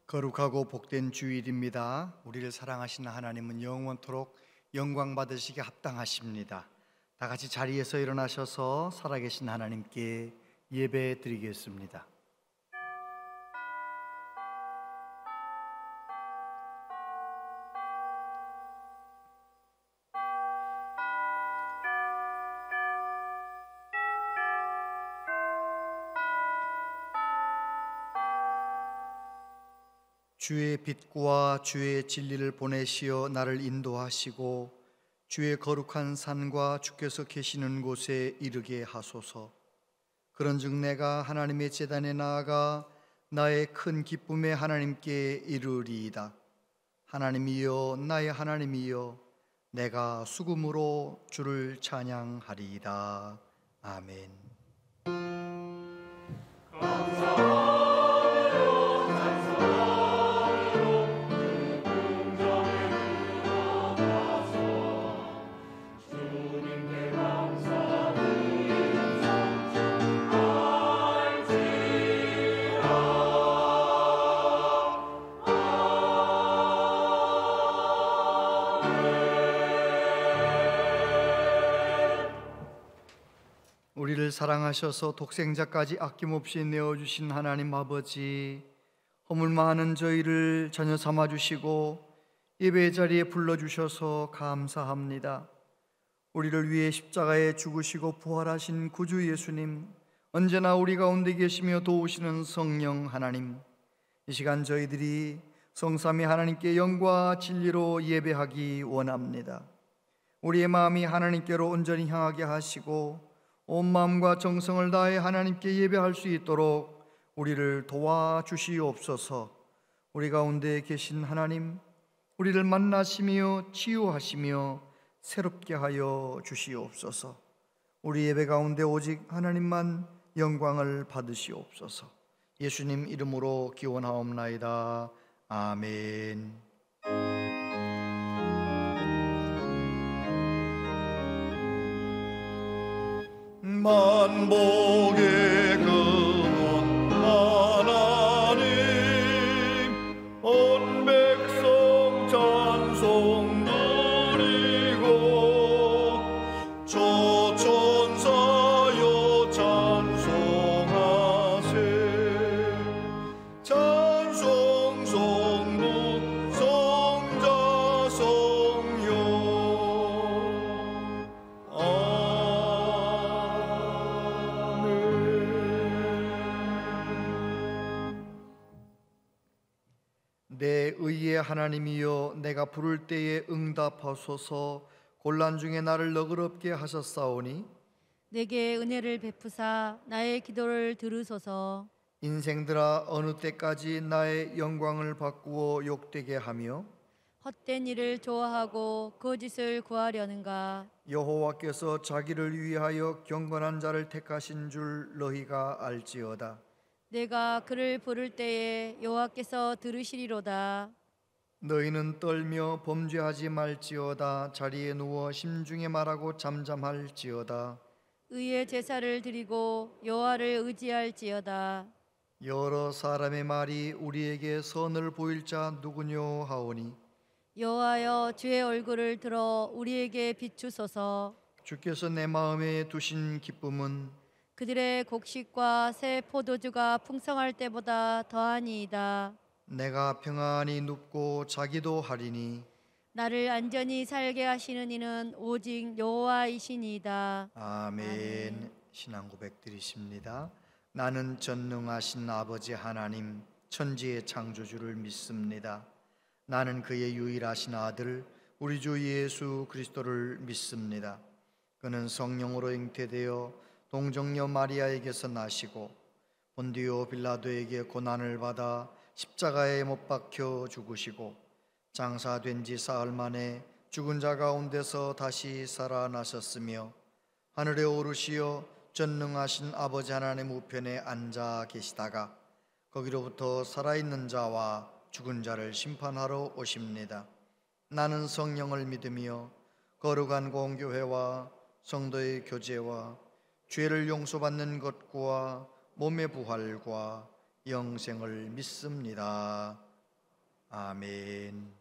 거룩하고 복된 주일입니다. 우리를 사랑하시는 하나님은 영원토록 영광 받으시기 합당하십니다. 다 같이 자리에서 일어나셔서 살아계신 하나님께 예배 드리겠습니다. 주의 빛과 주의 진리를 보내시어 나를 인도하시고 주의 거룩한 산과 주께서 계시는 곳에 이르게 하소서. 그런즉 내가 하나님의 제단에 나아가 나의 큰 기쁨에 하나님께 이르리이다. 하나님이여, 나의 하나님이여, 내가 수금으로 주를 찬양하리이다. 아멘. 우리를 사랑하셔서 독생자까지 아낌없이 내어주신 하나님 아버지, 허물 많은 저희를 자녀 삼아주시고 예배의 자리에 불러주셔서 감사합니다. 우리를 위해 십자가에 죽으시고 부활하신 구주 예수님, 언제나 우리 가운데 계시며 도우시는 성령 하나님, 이 시간 저희들이 성삼위 하나님께 영과 진리로 예배하기 원합니다. 우리의 마음이 하나님께로 온전히 향하게 하시고 온 마음과 정성을 다해 하나님께 예배할 수 있도록 우리를 도와주시옵소서. 우리 가운데 계신 하나님, 우리를 만나시며 치유하시며 새롭게 하여 주시옵소서. 우리 예배 가운데 오직 하나님만 영광을 받으시옵소서. 예수님 이름으로 기원하옵나이다. 아멘. 만복의 근원 하나님, 온 백성 찬송 드리고 조천사여 찬송하세. 찬송 성부 성자 성령. 내 의의 하나님이여, 내가 부를 때에 응답하소서. 곤란 중에 나를 너그럽게 하셨사오니 내게 은혜를 베푸사 나의 기도를 들으소서. 인생들아, 어느 때까지 나의 영광을 바꾸어 욕되게 하며 헛된 일을 좋아하고 거짓을 구하려는가. 여호와께서 자기를 위하여 경건한 자를 택하신 줄 너희가 알지어다. 내가 그를 부를 때에 여호와께서 들으시리로다. 너희는 떨며 범죄하지 말지어다. 자리에 누워 심중에 말하고 잠잠할지어다. 의의 제사를 드리고 여호와를 의지할지어다. 여러 사람의 말이 우리에게 선을 보일 자 누구뇨 하오니 여호와여, 주의 얼굴을 들어 우리에게 비추소서. 주께서 내 마음에 두신 기쁨은 그들의 곡식과 새 포도주가 풍성할 때보다 더하니이다. 내가 평안히 눕고 자기도 하리니 나를 안전히 살게 하시는 이는 오직 여호와이시니이다. 아멘. 신앙 고백 드리십니다. 나는 전능하신 아버지 하나님, 천지의 창조주를 믿습니다. 나는 그의 유일하신 아들 우리 주 예수 그리스도를 믿습니다. 그는 성령으로 잉태되어 동정녀 마리아에게서 나시고 본디오 빌라도에게 고난을 받아 십자가에 못 박혀 죽으시고 장사된 지 사흘 만에 죽은 자 가운데서 다시 살아나셨으며 하늘에 오르시어 전능하신 아버지 하나님 우편에 앉아 계시다가 거기로부터 살아있는 자와 죽은 자를 심판하러 오십니다. 나는 성령을 믿으며 거룩한 공교회와 성도의 교제와 죄를 용서받는 것과 몸의 부활과 영생을 믿습니다. 아멘.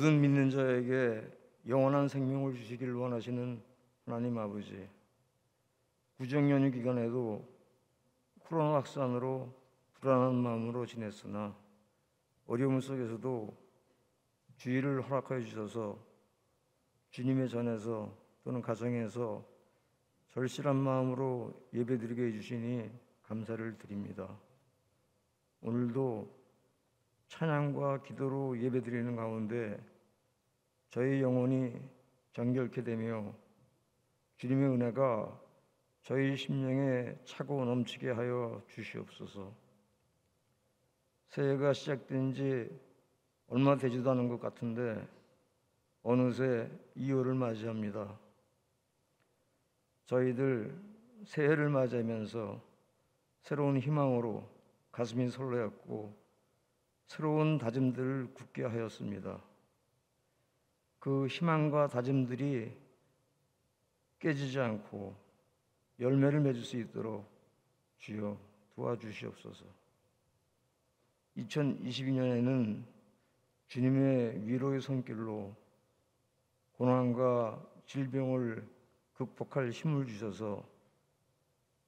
모든 믿는 자에게 영원한 생명을 주시기를 원하시는 하나님 아버지, 구정연휴 기간에도 코로나 확산으로 불안한 마음으로 지냈으나 어려움 속에서도 주의를 허락하여 주셔서 주님의 전에서 또는 가정에서 절실한 마음으로 예배드리게 해주시니 감사를 드립니다. 오늘도 찬양과 기도로 예배드리는 가운데 저희 영혼이 정결케 되며 주님의 은혜가 저희 심령에 차고 넘치게 하여 주시옵소서. 새해가 시작된 지 얼마 되지도 않은 것 같은데 어느새 2월을 맞이합니다. 저희들 새해를 맞이하면서 새로운 희망으로 가슴이 설레었고 새로운 다짐들을 굳게 하였습니다. 그 희망과 다짐들이 깨지지 않고 열매를 맺을 수 있도록 주여 도와주시옵소서. 2022년에는 주님의 위로의 손길로 고난과 질병을 극복할 힘을 주셔서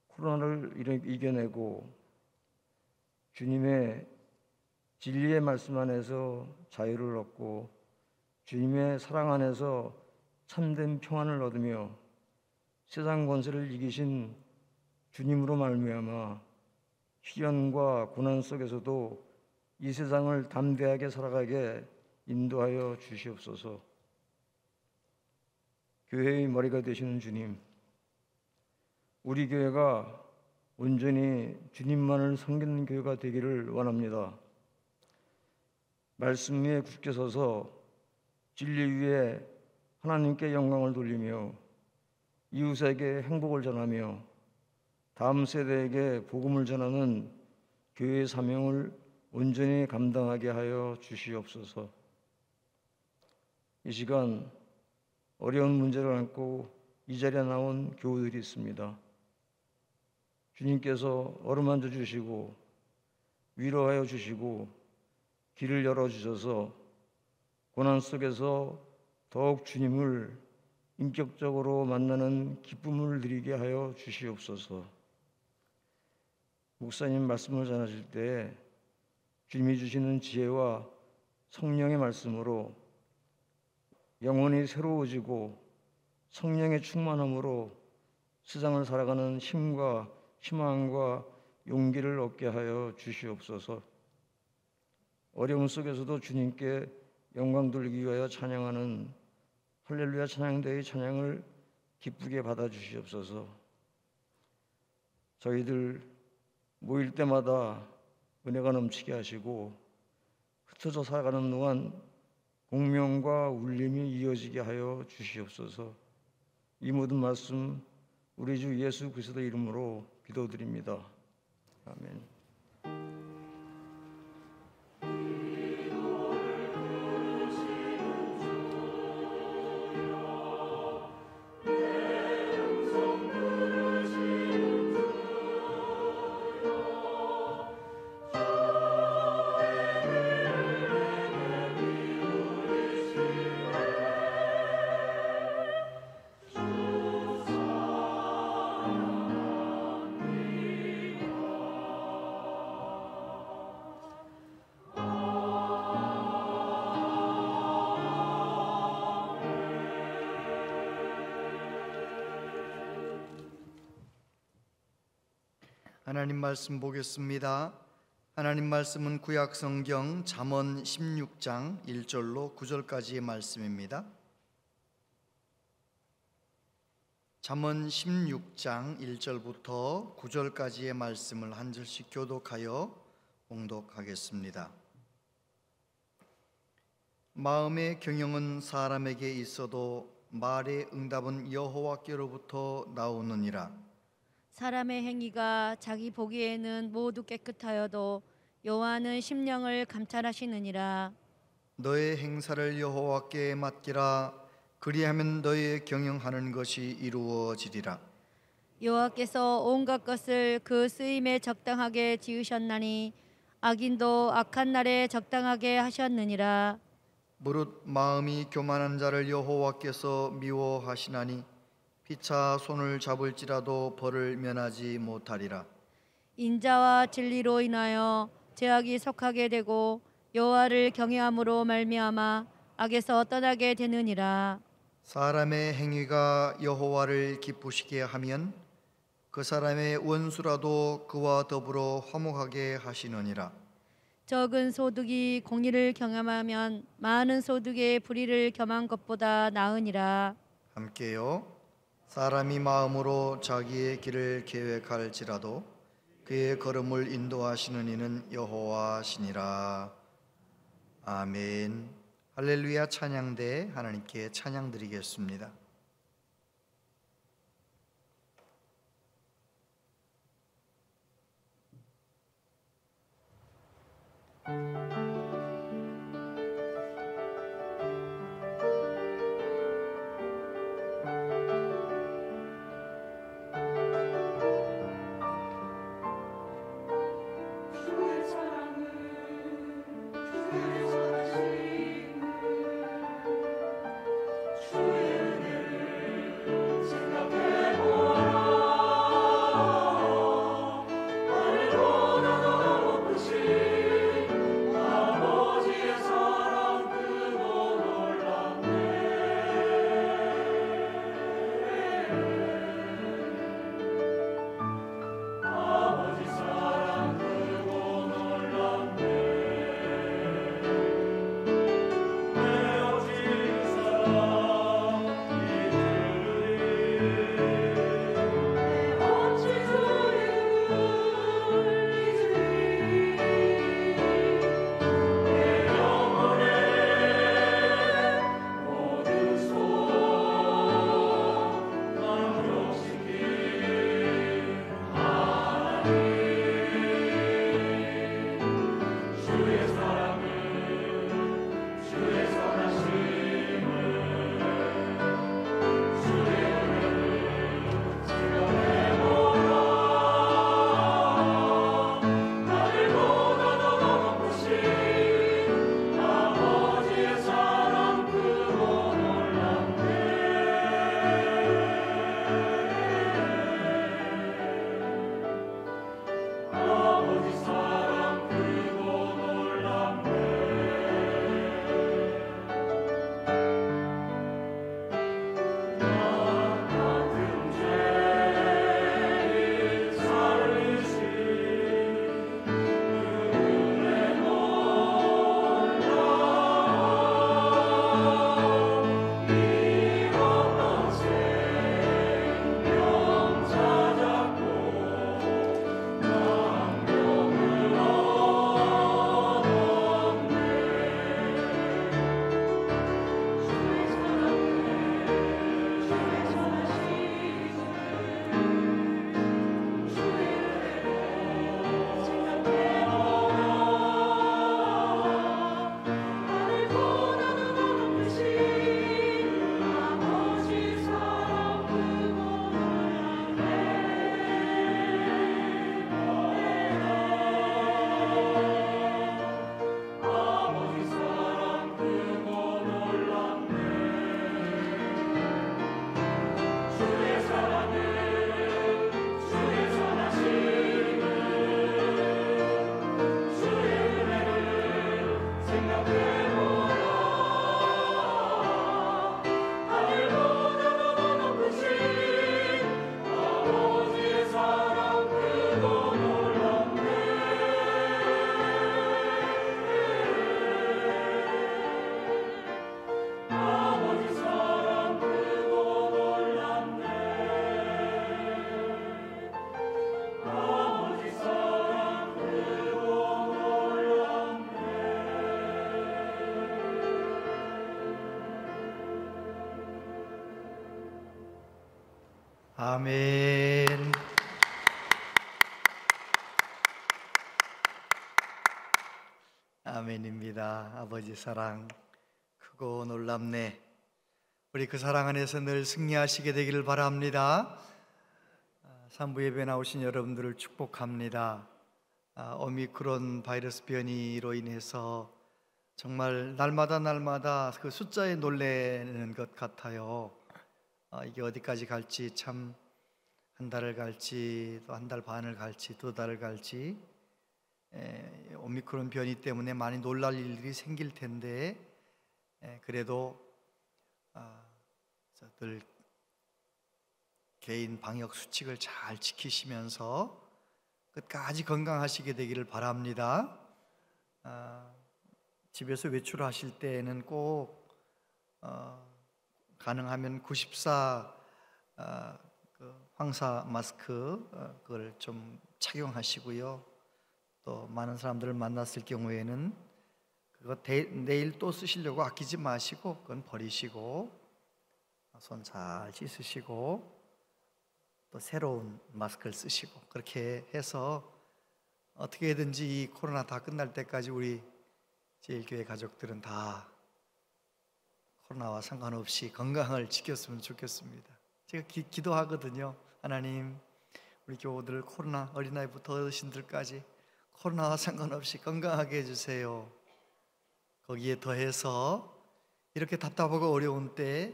코로나를 이겨내고 주님의 진리의 말씀 안에서 자유를 얻고 주님의 사랑 안에서 참된 평안을 얻으며 세상 권세를 이기신 주님으로 말미암아 시련과 고난 속에서도 이 세상을 담대하게 살아가게 인도하여 주시옵소서. 교회의 머리가 되시는 주님, 우리 교회가 온전히 주님만을 섬기는 교회가 되기를 원합니다. 말씀 위에 굳게 서서 진리 위에 하나님께 영광을 돌리며 이웃에게 행복을 전하며 다음 세대에게 복음을 전하는 교회의 사명을 온전히 감당하게 하여 주시옵소서. 이 시간 어려운 문제를 안고 이 자리에 나온 교우들이 있습니다. 주님께서 어루만져 주시고 위로하여 주시고 길을 열어주셔서 고난 속에서 더욱 주님을 인격적으로 만나는 기쁨을 누리게 하여 주시옵소서. 목사님 말씀을 전하실 때 주님이 주시는 지혜와 성령의 말씀으로 영혼이 새로워지고 성령의 충만함으로 세상을 살아가는 힘과 희망과 용기를 얻게 하여 주시옵소서. 어려움 속에서도 주님께 영광 돌리기 위하여 찬양하는 할렐루야 찬양대의 찬양을 기쁘게 받아주시옵소서. 저희들 모일 때마다 은혜가 넘치게 하시고 흩어져 살아가는 동안 공명과 울림이 이어지게 하여 주시옵소서. 이 모든 말씀 우리 주 예수 그리스도 이름으로 기도드립니다. 아멘. 하나님 말씀 보겠습니다. 하나님 말씀은 구약 성경 잠언 16장 1절로 9절까지의 말씀입니다. 잠언 16장 1절부터 9절까지의 말씀을 한 절씩 교독하여 봉독하겠습니다. 마음의 경영은 사람에게 있어도 말의 응답은 여호와께로부터 나오느니라. 사람의 행위가 자기 보기에는 모두 깨끗하여도 여호와는 심령을 감찰하시느니라. 너의 행사를 여호와께 맡기라. 그리하면 너의 경영하는 것이 이루어지리라. 여호와께서 온갖 것을 그 쓰임에 적당하게 지으셨나니 악인도 악한 날에 적당하게 하셨느니라. 무릇 마음이 교만한 자를 여호와께서 미워하시나니 피차 손을 잡을지라도 벌을 면하지 못하리라. 인자와 진리로 인하여 죄악이 속하게 되고 여호와를 경외함으로 말미암아 악에서 떠나게 되느니라. 사람의 행위가 여호와를 기쁘시게 하면 그 사람의 원수라도 그와 더불어 화목하게 하시느니라. 적은 소득이 공의를 경험하면 많은 소득의 불의를 겸한 것보다 나으니라. 함께요. 사람이 마음으로 자기의 길을 계획할지라도 그의 걸음을 인도하시는 이는 여호와시니라. 아멘. 할렐루야 찬양대 하나님께 찬양 드리겠습니다. 아멘입니다. 아버지 사랑 크고 놀랍네. 우리 그 사랑 안에서 늘 승리하시게 되기를 바랍니다. 산부 예배 나오신 여러분들을 축복합니다. 오미크론 바이러스 변이로 인해서 정말 날마다 그 숫자에 놀라는 것 같아요. 이게 어디까지 갈지, 참 한 달을 갈지 또 한 달 반을 갈지 두 달을 갈지, 오미크론 변이 때문에 많이 놀랄 일들이 생길 텐데, 그래도 늘 개인 방역 수칙을 잘 지키시면서 끝까지 건강하시게 되기를 바랍니다. 집에서 외출하실 때에는 꼭 가능하면 94 황사 마스크 그걸 좀 착용하시고요. 또 많은 사람들을 만났을 경우에는 그거 내일 또 쓰시려고 아끼지 마시고 그건 버리시고 손 잘 씻으시고 또 새로운 마스크를 쓰시고, 그렇게 해서 어떻게든지 이 코로나 다 끝날 때까지 우리 제일교회 가족들은 다 코로나와 상관없이 건강을 지켰으면 좋겠습니다. 제가 기도하거든요. 하나님, 우리 교우들 코로나, 어린아이부터 어르신들까지 코로나와 상관없이 건강하게 해주세요. 거기에 더해서 이렇게 답답하고 어려운 때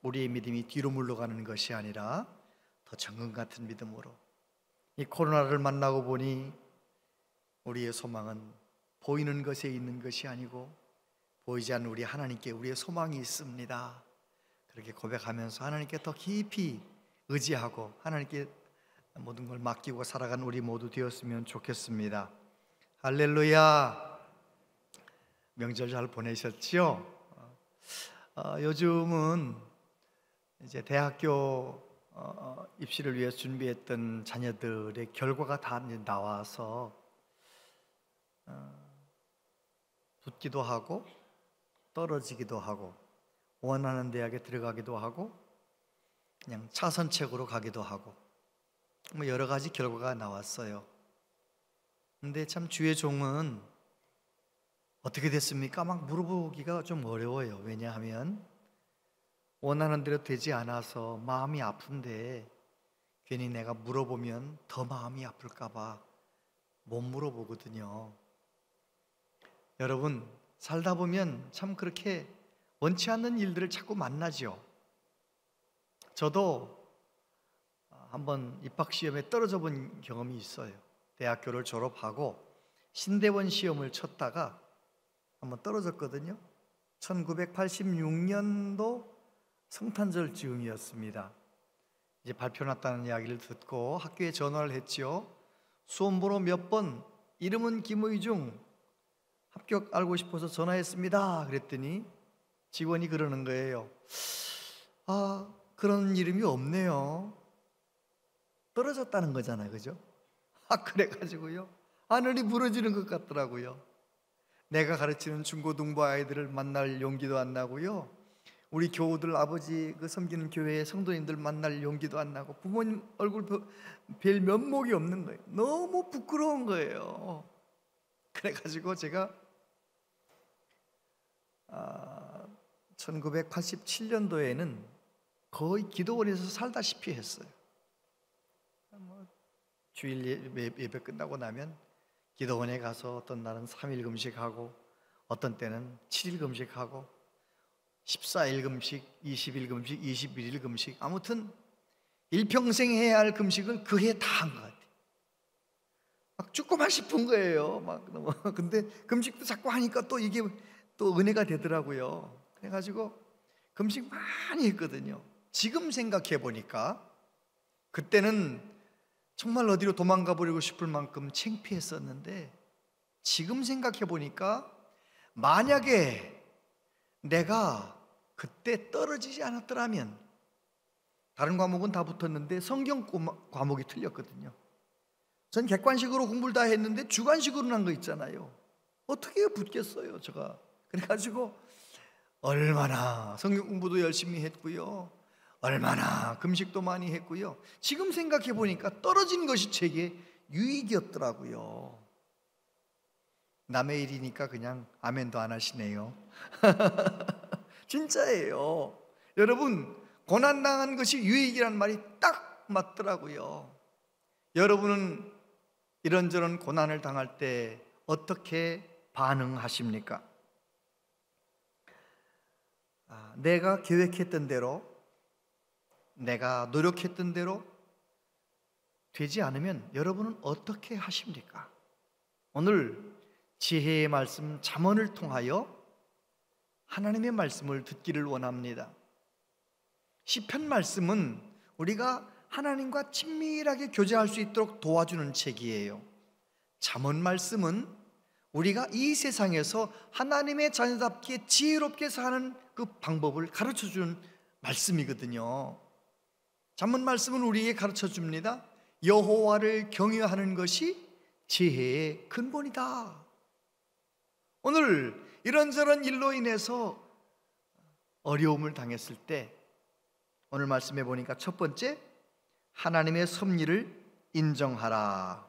우리의 믿음이 뒤로 물러가는 것이 아니라 더 정금 같은 믿음으로, 이 코로나를 만나고 보니 우리의 소망은 보이는 것에 있는 것이 아니고 보이지 않는 우리 하나님께 우리의 소망이 있습니다. 그렇게 고백하면서 하나님께 더 깊이 의지하고 하나님께 모든 걸 맡기고 살아가는 우리 모두 되었으면 좋겠습니다. 할렐루야. 명절 잘 보내셨죠? 요즘은 이제 대학교 입시를 위해 준비했던 자녀들의 결과가 다 이제 나와서 붙기도 하고 떨어지기도 하고 원하는 대학에 들어가기도 하고 그냥 차선책으로 가기도 하고 뭐 여러 가지 결과가 나왔어요. 근데 참 주의 종은 어떻게 됐습니까? 막 물어보기가 좀 어려워요. 왜냐하면 원하는 대로 되지 않아서 마음이 아픈데 괜히 내가 물어보면 더 마음이 아플까 봐 못 물어보거든요. 여러분, 살다 보면 참 그렇게 원치 않는 일들을 자꾸 만나죠. 저도 한번 입학시험에 떨어져 본 경험이 있어요. 대학교를 졸업하고 신대원 시험을 쳤다가 한번 떨어졌거든요. 1986년도 성탄절 즈음이었습니다. 이제 발표 났다는 이야기를 듣고 학교에 전화를 했지요. 수험번호 몇 번, 이름은 김의중, 합격 알고 싶어서 전화했습니다. 그랬더니 직원이 그러는 거예요. 그런 이름이 없네요. 떨어졌다는 거잖아요, 그죠? 그래가지고요, 하늘이 무너지는 것 같더라고요. 내가 가르치는 중고등부 아이들을 만날 용기도 안 나고요, 우리 교우들 아버지 그 섬기는 교회의 성도님들 만날 용기도 안 나고, 부모님 얼굴 뵐 면목이 없는 거예요. 너무 부끄러운 거예요. 그래가지고 제가 1987년도에는 거의 기도원에서 살다시피 했어요. 주일 예배 끝나고 나면 기도원에 가서 어떤 날은 3일 금식하고 어떤 때는 7일 금식하고 14일 금식, 20일 금식, 21일 금식, 아무튼 일평생 해야 할 금식을 그 해 다 한 것 같아요. 막 죽고만 싶은 거예요. 근데 금식도 자꾸 하니까 또 이게 또 은혜가 되더라고요. 그래가지고 금식 많이 했거든요. 지금 생각해 보니까 그때는 정말 어디로 도망가 버리고 싶을 만큼 창피했었는데, 지금 생각해 보니까 만약에 내가 그때 떨어지지 않았더라면, 다른 과목은 다 붙었는데 성경 과목이 틀렸거든요. 전 객관식으로 공부를 다 했는데 주관식으로 난 거 있잖아요. 어떻게 붙겠어요, 제가. 그래가지고 얼마나 성경 공부도 열심히 했고요, 얼마나 금식도 많이 했고요. 지금 생각해 보니까 떨어진 것이 제게 유익이었더라고요. 남의 일이니까 그냥 아멘도 안 하시네요. 진짜예요. 여러분, 고난당한 것이 유익이란 말이 딱 맞더라고요. 여러분은 이런저런 고난을 당할 때 어떻게 반응하십니까? 내가 계획했던 대로, 내가 노력했던 대로 되지 않으면 여러분은 어떻게 하십니까? 오늘 지혜의 말씀 잠언을 통하여 하나님의 말씀을 듣기를 원합니다. 시편 말씀은 우리가 하나님과 친밀하게 교제할 수 있도록 도와주는 책이에요. 잠언 말씀은 우리가 이 세상에서 하나님의 자녀답게 지혜롭게 사는 그 방법을 가르쳐주는 말씀이거든요. 잠언 말씀은 우리에게 가르쳐줍니다. 여호와를 경외하는 것이 지혜의 근본이다. 오늘 이런저런 일로 인해서 어려움을 당했을 때 오늘 말씀해 보니까 첫 번째, 하나님의 섭리를 인정하라.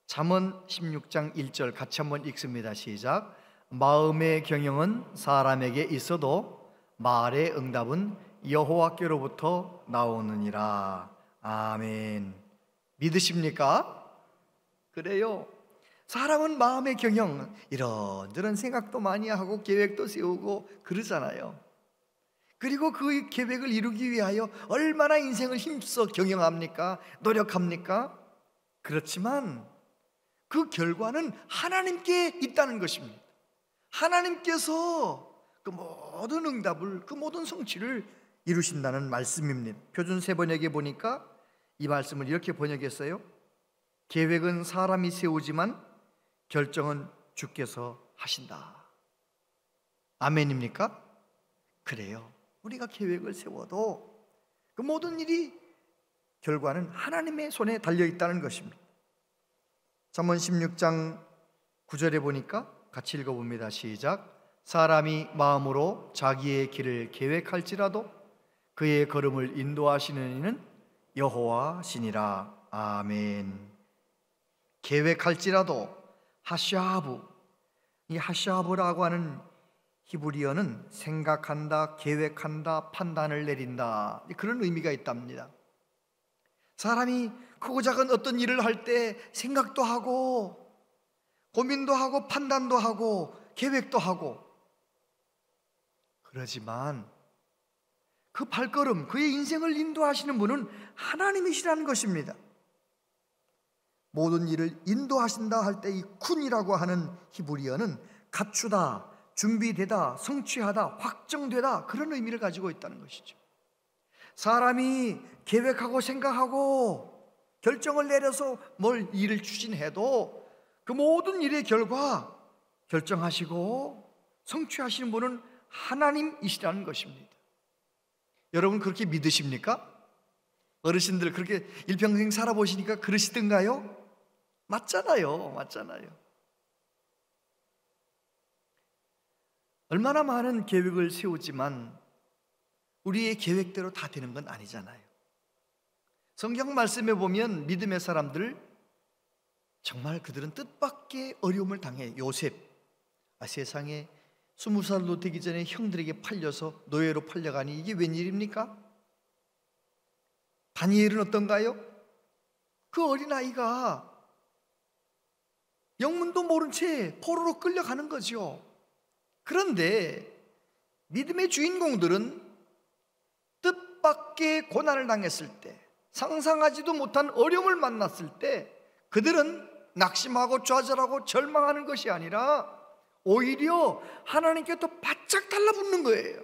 잠언 16장 1절 같이 한번 읽습니다. 시작. 마음의 경영은 사람에게 있어도 말의 응답은 여호와께로부터 나오느니라. 아멘. 믿으십니까? 그래요. 사람은 마음의 경영, 이런저런 생각도 많이 하고 계획도 세우고 그러잖아요. 그리고 그 계획을 이루기 위하여 얼마나 인생을 힘써 경영합니까? 노력합니까? 그렇지만 그 결과는 하나님께 있다는 것입니다. 하나님께서 그 모든 응답을, 그 모든 성취를 이루신다는 말씀입니다. 표준 세번역에 보니까 이 말씀을 이렇게 번역했어요. 계획은 사람이 세우지만 결정은 주께서 하신다. 아멘입니까? 그래요. 우리가 계획을 세워도 그 모든 일이 결과는 하나님의 손에 달려있다는 것입니다. 잠언 16장 9절에 보니까 같이 읽어봅니다. 시작. 사람이 마음으로 자기의 길을 계획할지라도 그의 걸음을 인도하시는 이는 여호와시니라. 아멘. 계획할지라도 하샤브, 이 하샤브라고 하는 히브리어는 생각한다, 계획한다, 판단을 내린다, 그런 의미가 있답니다. 사람이 크고 작은 어떤 일을 할 때 생각도 하고 고민도 하고 판단도 하고 계획도 하고 그러지만 그 발걸음, 그의 인생을 인도하시는 분은 하나님이시라는 것입니다. 모든 일을 인도하신다 할 때 이 쿤이라고 하는 히브리어는 갖추다, 준비되다, 성취하다, 확정되다, 그런 의미를 가지고 있다는 것이죠. 사람이 계획하고 생각하고 결정을 내려서 뭘 일을 추진해도 그 모든 일의 결과 결정하시고 성취하시는 분은 하나님이시라는 것입니다. 여러분 그렇게 믿으십니까? 어르신들 그렇게 일평생 살아보시니까 그러시던가요? 맞잖아요. 얼마나 많은 계획을 세우지만 우리의 계획대로 다 되는 건 아니잖아요. 성경 말씀에 보면 믿음의 사람들 정말 그들은 뜻밖의 어려움을 당해. 요셉, 세상에 20살도 되기 전에 형들에게 팔려서 노예로 팔려가니 이게 웬일입니까? 다니엘은 어떤가요? 그 어린아이가 영문도 모른 채 포로로 끌려가는 거죠. 그런데 믿음의 주인공들은 뜻밖의 고난을 당했을 때, 상상하지도 못한 어려움을 만났을 때 그들은 낙심하고 좌절하고 절망하는 것이 아니라 오히려 하나님께 또 바짝 달라붙는 거예요.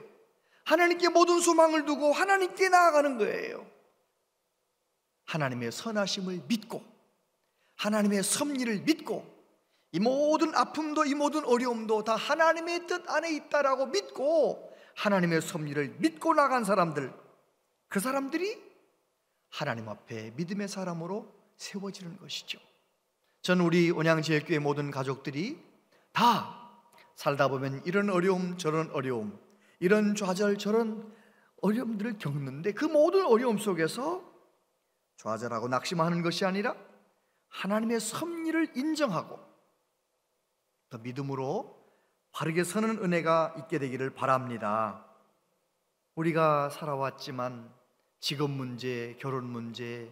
하나님께 모든 소망을 두고 하나님께 나아가는 거예요. 하나님의 선하심을 믿고 하나님의 섭리를 믿고 이 모든 아픔도 이 모든 어려움도 다 하나님의 뜻 안에 있다라고 믿고 하나님의 섭리를 믿고 나간 사람들, 그 사람들이 하나님 앞에 믿음의 사람으로 세워지는 것이죠. 저는 우리 온양제일교회 모든 가족들이 다 살다 보면 이런 어려움 저런 어려움, 이런 좌절 저런 어려움들을 겪는데 그 모든 어려움 속에서 좌절하고 낙심하는 것이 아니라 하나님의 섭리를 인정하고 더 믿음으로 바르게 서는 은혜가 있게 되기를 바랍니다. 우리가 살아왔지만 직업 문제, 결혼 문제,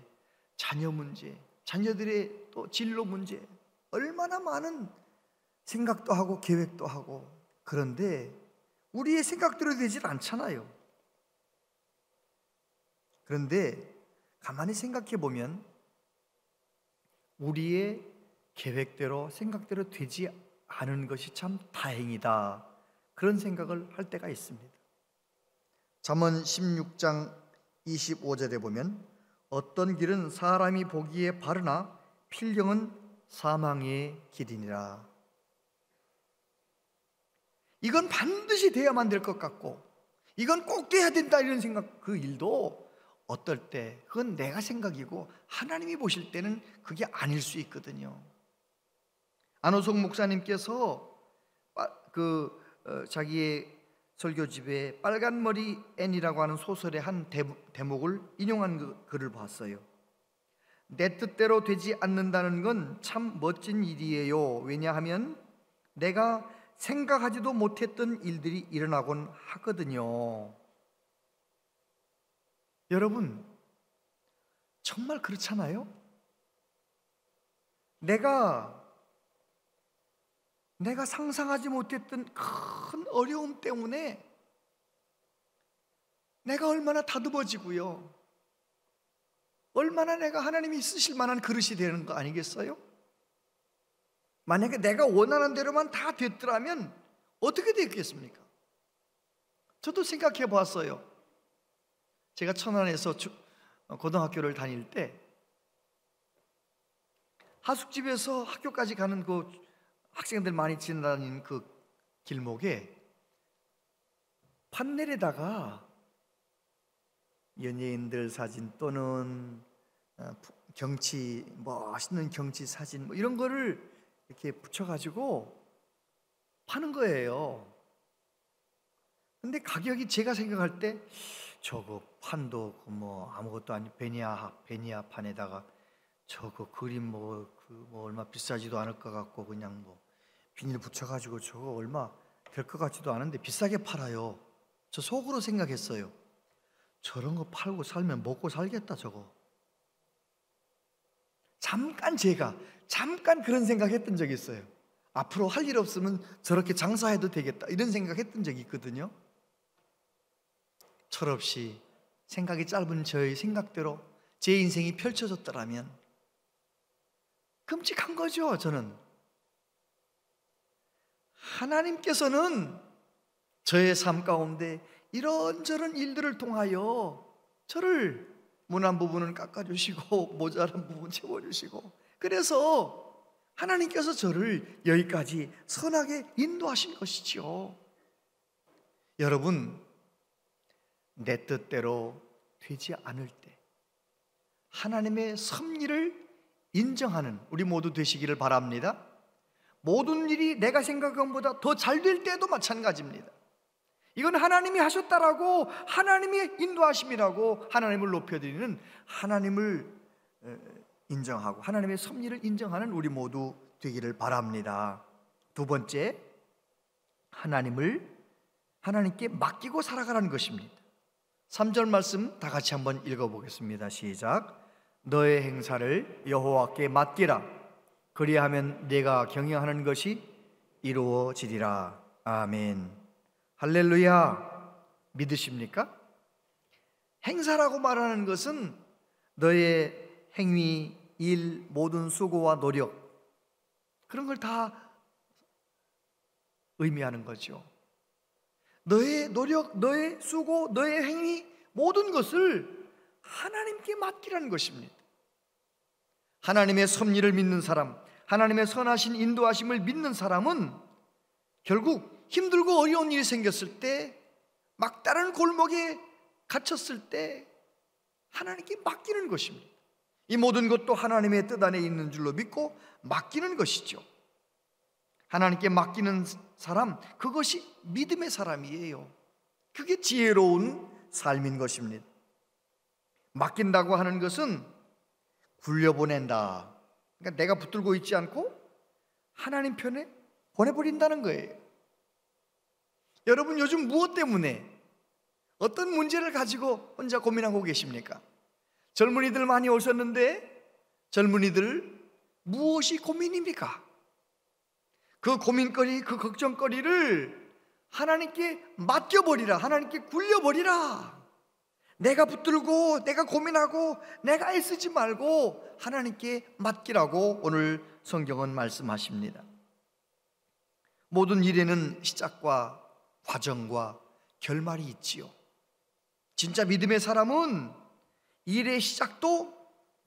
자녀 문제, 자녀들의 또 진로 문제, 얼마나 많은 생각도 하고 계획도 하고, 그런데 우리의 생각대로 되질 않잖아요. 그런데 가만히 생각해 보면 우리의 계획대로 생각대로 되지 않은 것이 참 다행이다, 그런 생각을 할 때가 있습니다. 잠언 16장 25절에 보면 어떤 길은 사람이 보기에 바르나 필경은 사망의 길이니라. 이건 반드시 돼야만 될 것 같고, 이건 꼭 돼야 된다, 이런 생각, 그 일도 어떨 때 그건 내가 생각이고 하나님이 보실 때는 그게 아닐 수 있거든요. 안호석 목사님께서 자기의 설교집에 빨간머리 앤이라고 하는 소설의 한 대목을 인용한 글을 봤어요. 내 뜻대로 되지 않는다는 건 참 멋진 일이에요. 왜냐하면 내가 생각하지도 못했던 일들이 일어나곤 하거든요. 여러분, 정말 그렇잖아요? 내가 상상하지 못했던 큰 어려움 때문에 내가 얼마나 다듬어지고요, 얼마나 내가 하나님이 쓰실 만한 그릇이 되는 거 아니겠어요? 만약에 내가 원하는 대로만 다 됐더라면 어떻게 됐겠습니까? 저도 생각해 봤어요. 제가 천안에서 고등학교를 다닐 때 하숙집에서 학교까지 가는 그 학생들 많이 지나다니는 그 길목에 판넬에다가 연예인들 사진 또는 경치, 멋있는 경치 사진 이런 거를 이렇게 붙여가지고 파는 거예요. 근데 가격이 제가 생각할 때 저거 판도 아무것도 아닌 베니아 판에다가 저거 그림 얼마 비싸지도 않을 것 같고 그냥 비닐 붙여가지고 저거 얼마 될 것 같지도 않은데 비싸게 팔아요. 저 속으로 생각했어요. 저런 거 팔고 살면 먹고 살겠다 저거. 잠깐 그런 생각했던 적이 있어요. 앞으로 할 일 없으면 저렇게 장사해도 되겠다, 이런 생각했던 적이 있거든요. 철없이 생각이 짧은 저의 생각대로 제 인생이 펼쳐졌더라면 끔찍한 거죠. 저는 하나님께서는 저의 삶 가운데 이런저런 일들을 통하여 저를 무난 부분은 깎아주시고 모자란 부분 채워주시고, 그래서 하나님께서 저를 여기까지 선하게 인도하신 것이지요. 여러분, 내 뜻대로 되지 않을 때 하나님의 섭리를 인정하는 우리 모두 되시기를 바랍니다. 모든 일이 내가 생각한 것보다 더 잘 될 때도 마찬가지입니다. 이건 하나님이 하셨다라고, 하나님의 인도하심이라고 하나님을 높여드리는, 하나님을 인정하고 하나님의 섭리를 인정하는 우리 모두 되기를 바랍니다. 두 번째, 하나님께 맡기고 살아가라는 것입니다. 3절 말씀 다 같이 한번 읽어보겠습니다. 시작. 너의 행사를 여호와께 맡기라. 그리하면 네가 경영하는 것이 이루어지리라. 아멘. 할렐루야. 믿으십니까? 행사라고 말하는 것은 너의 행위, 일, 모든 수고와 노력, 그런 걸 다 의미하는 거죠. 너의 노력, 너의 수고, 너의 행위, 모든 것을 하나님께 맡기라는 것입니다. 하나님의 섭리를 믿는 사람, 하나님의 선하신 인도하심을 믿는 사람은 결국 힘들고 어려운 일이 생겼을 때, 막다른 골목에 갇혔을 때 하나님께 맡기는 것입니다. 이 모든 것도 하나님의 뜻 안에 있는 줄로 믿고 맡기는 것이죠. 하나님께 맡기는 사람, 그것이 믿음의 사람이에요. 그게 지혜로운 삶인 것입니다. 맡긴다고 하는 것은 굴려보낸다. 그러니까 내가 붙들고 있지 않고 하나님 편에 보내버린다는 거예요. 여러분, 요즘 무엇 때문에 어떤 문제를 가지고 혼자 고민하고 계십니까? 젊은이들 많이 오셨는데 젊은이들 무엇이 고민입니까? 그 고민거리, 그 걱정거리를 하나님께 맡겨버리라. 하나님께 굴려버리라. 내가 붙들고 내가 고민하고 내가 애쓰지 말고 하나님께 맡기라고 오늘 성경은 말씀하십니다. 모든 일에는 시작과 과정과 결말이 있지요. 진짜 믿음의 사람은 일의 시작도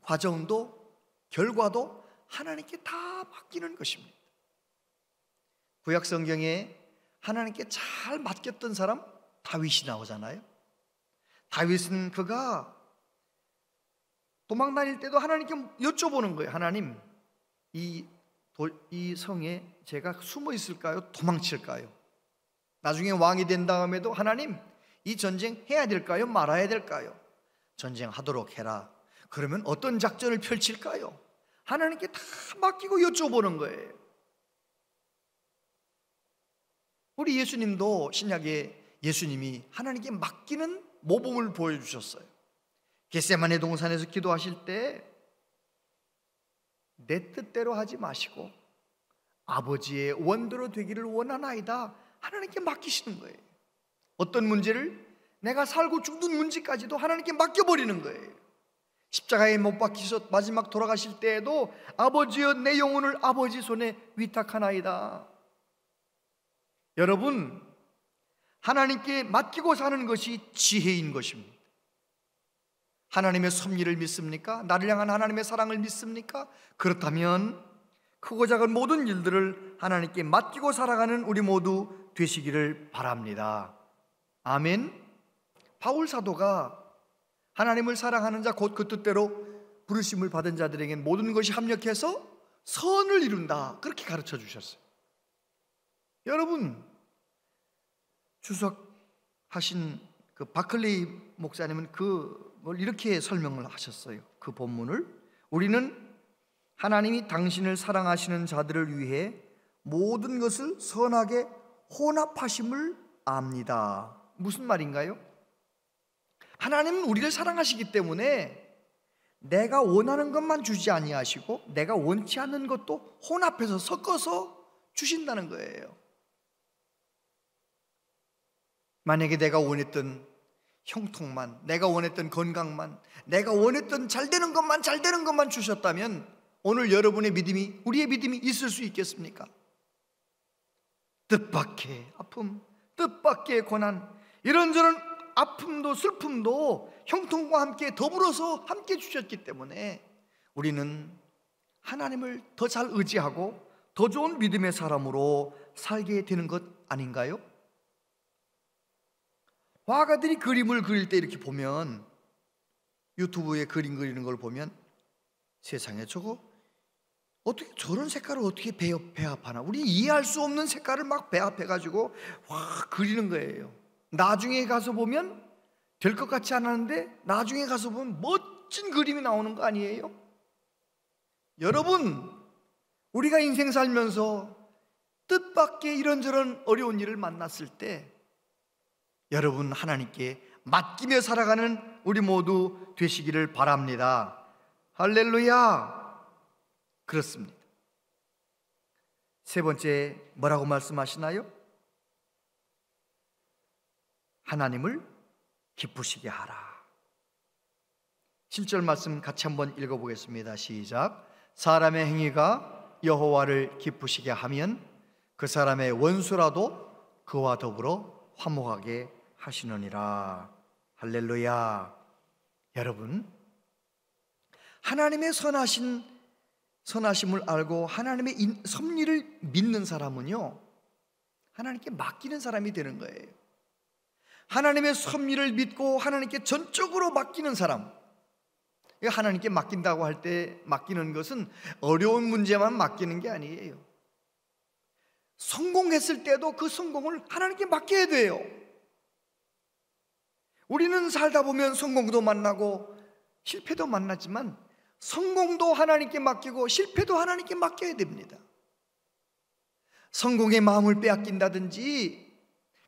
과정도 결과도 하나님께 다 맡기는 것입니다. 구약 성경에 하나님께 잘 맡겼던 사람 다윗이 나오잖아요. 다윗은 그가 도망 다닐 때도 하나님께 여쭤보는 거예요. 하나님, 이 성에 제가 숨어 있을까요? 도망칠까요? 나중에 왕이 된 다음에도 하나님, 이 전쟁 해야 될까요? 말아야 될까요? 전쟁하도록 해라. 그러면 어떤 작전을 펼칠까요? 하나님께 다 맡기고 여쭤보는 거예요. 우리 예수님도 신약에 예수님이 하나님께 맡기는 모범을 보여주셨어요. 겟세마네 동산에서 기도하실 때 내 뜻대로 하지 마시고 아버지의 원대로 되기를 원하나이다 하나님께 맡기시는 거예요. 어떤 문제를 내가 살고 죽는 문제까지도 하나님께 맡겨버리는 거예요. 십자가에 못 박히셔 마지막 돌아가실 때에도 아버지여 내 영혼을 아버지 손에 위탁하나이다. 여러분, 하나님께 맡기고 사는 것이 지혜인 것입니다. 하나님의 섭리를 믿습니까? 나를 향한 하나님의 사랑을 믿습니까? 그렇다면 크고 작은 모든 일들을 하나님께 맡기고 살아가는 우리 모두 되시기를 바랍니다. 아멘. 바울 사도가 하나님을 사랑하는 자 곧 그 뜻대로 부르심을 받은 자들에게 모든 것이 합력해서 선을 이룬다, 그렇게 가르쳐 주셨어요. 여러분, 주석하신 그 바클리 목사님은 그걸 이렇게 설명을 하셨어요. 그 본문을 우리는 하나님이 당신을 사랑하시는 자들을 위해 모든 것을 선하게 혼합하심을 압니다. 무슨 말인가요? 하나님은 우리를 사랑하시기 때문에 내가 원하는 것만 주지 아니하시고 내가 원치 않는 것도 혼합해서 섞어서 주신다는 거예요. 만약에 내가 원했던 형통만, 내가 원했던 건강만, 내가 원했던 잘 되는 것만 주셨다면 오늘 여러분의 믿음이, 우리의 믿음이 있을 수 있겠습니까? 뜻밖의 아픔, 뜻밖의 고난, 이런저런 아픔도 슬픔도 형통과 함께 더불어서 함께 주셨기 때문에 우리는 하나님을 더 잘 의지하고 더 좋은 믿음의 사람으로 살게 되는 것 아닌가요? 화가들이 그림을 그릴 때 이렇게 보면, 유튜브에 그림 그리는 걸 보면 세상에 저거 어떻게 저런 색깔을 어떻게 배합하나, 우리 이해할 수 없는 색깔을 막 배합해가지고 와 그리는 거예요. 나중에 가서 보면 될 것 같지 않았는데 나중에 가서 보면 멋진 그림이 나오는 거 아니에요? 여러분, 우리가 인생 살면서 뜻밖의 이런저런 어려운 일을 만났을 때 여러분 하나님께 맡기며 살아가는 우리 모두 되시기를 바랍니다. 할렐루야. 그렇습니다. 세 번째 뭐라고 말씀하시나요? 하나님을 기쁘시게 하라. 7절 말씀 같이 한번 읽어보겠습니다. 시작. 사람의 행위가 여호와를 기쁘시게 하면 그 사람의 원수라도 그와 더불어 화목하게 하시느니라. 할렐루야. 여러분, 하나님의 선하심을 알고 하나님의 섭리를 믿는 사람은요, 하나님께 맡기는 사람이 되는 거예요. 하나님의 섭리를 믿고 하나님께 전적으로 맡기는 사람, 하나님께 맡긴다고 할 때 맡기는 것은 어려운 문제만 맡기는 게 아니에요. 성공했을 때도 그 성공을 하나님께 맡겨야 돼요. 우리는 살다 보면 성공도 만나고 실패도 만나지만 성공도 하나님께 맡기고 실패도 하나님께 맡겨야 됩니다. 성공의 마음을 빼앗긴다든지,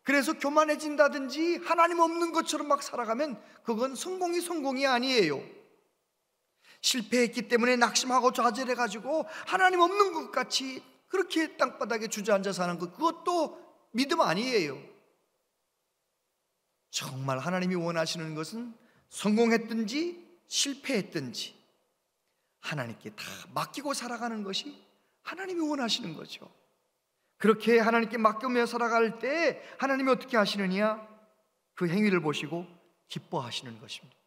그래서 교만해진다든지, 하나님 없는 것처럼 막 살아가면 그건 성공이 아니에요. 실패했기 때문에 낙심하고 좌절해가지고 하나님 없는 것 같이 그렇게 땅바닥에 주저앉아 사는 것, 그것도 믿음 아니에요. 정말 하나님이 원하시는 것은 성공했든지 실패했든지 하나님께 다 맡기고 살아가는 것이 하나님이 원하시는 거죠. 그렇게 하나님께 맡기며 살아갈 때 하나님이 어떻게 하시느냐? 그 행위를 보시고 기뻐하시는 것입니다.